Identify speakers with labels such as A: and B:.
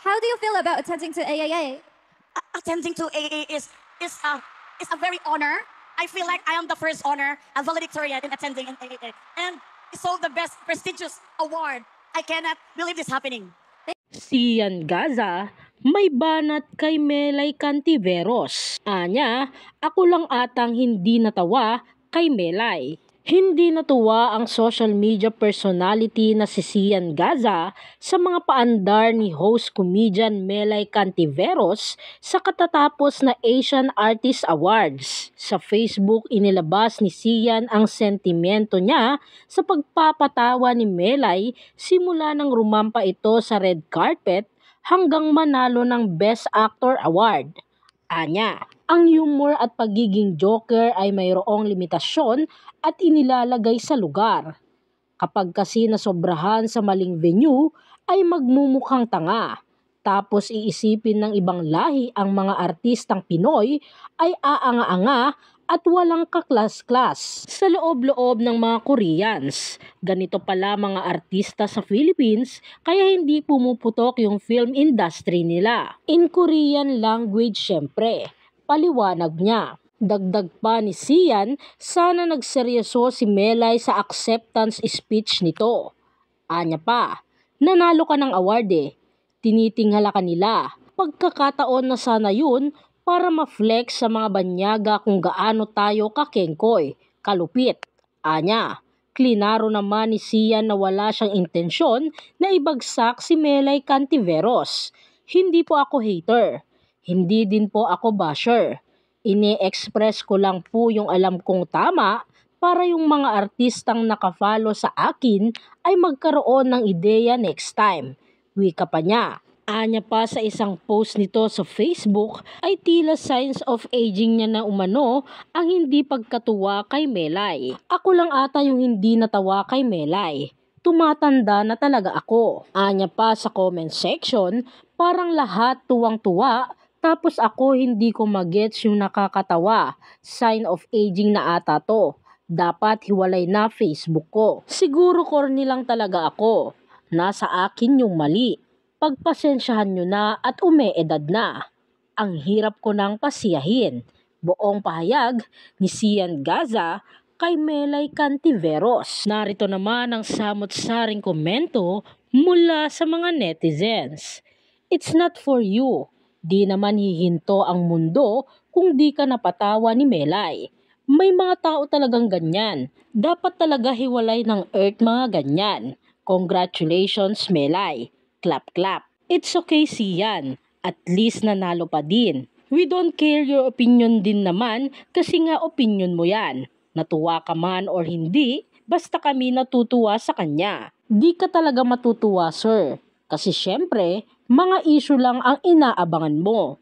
A: How do you feel about attending to AAA?
B: Attending to AA is a very honor. I feel like I am the first honor as valedictorian in attending an AA. And it's all the best prestigious award. I cannot believe this happening.
C: Sian Gaza may banat kay Melay Cantiveros. Anya, ako lang atang hindi natawa kay Melay. Hindi natuwa ang social media personality na si Sian Gaza sa mga paandar ni host comedian Melay Cantiveros sa katatapos na Asian Artist Awards. Sa Facebook inilabas ni Sian ang sentimento niya sa pagpapatawa ni Melay simula nang rumampa ito sa red carpet hanggang manalo ng Best Actor Award. Anya, ang humor at pagiging joker ay mayroong limitasyon at inilalagay sa lugar. Kapag kasi nasobrahan sa maling venue ay magmumukhang tanga. Tapos iisipin ng ibang lahi ang mga artistang Pinoy ay aanga-anga at walang kaklas-klas sa loob-loob ng mga Koreans. Ganito pala mga artista sa Philippines kaya hindi pumuputok yung film industry nila. In Korean language syempre, paliwanag niya. Dagdag pa ni Sian, sana nagseryoso si Melay sa acceptance speech nito. Anya pa, nanalo ka ng award tinitinghala ka nila. Pagkakataon na sana yun para ma-flex sa mga banyaga kung gaano tayo kakengkoy, kalupit. Anya, klinaro naman ni Sian na wala siyang intensyon na ibagsak si Melay Cantiveros. Hindi po ako hater, hindi din po ako basher. Ini-express ko lang po yung alam kong tama para yung mga artistang nakafollow sa akin ay magkaroon ng ideya next time. Wika pa niya. Anya pa sa isang post nito sa Facebook ay tila signs of aging niya na umano ang hindi pagkatuwa kay Melay. Ako lang ata yung hindi natawa kay Melay. Tumatanda na talaga ako. Anya pa sa comment section, parang lahat tuwang-tuwa tapos ako hindi ko magets yung nakakatawa. Sign of aging na ata to. Dapat hiwalay na Facebook ko. Siguro corny lang talaga ako. Nasa akin yung mali. Pagpasensyahan nyo na at umeedad na. Ang hirap ko nang pasiyahin. Buong pahayag ni Sian Gaza kay Melay Cantiveros. Narito naman ang samot-saring komento mula sa mga netizens. It's not for you. Di naman hihinto ang mundo kung di ka napatawa ni Melay. May mga tao talagang ganyan. Dapat talaga hiwalay ng earth mga ganyan. Congratulations Melay. Clap clap. It's okay Sian. At least nanalo pa din. We don't care your opinion din naman kasi nga opinion mo yan. Natuwa ka man or hindi, basta kami natutuwa sa kanya. Di ka talaga matutuwa sir. Kasi syempre, mga issue lang ang inaabangan mo.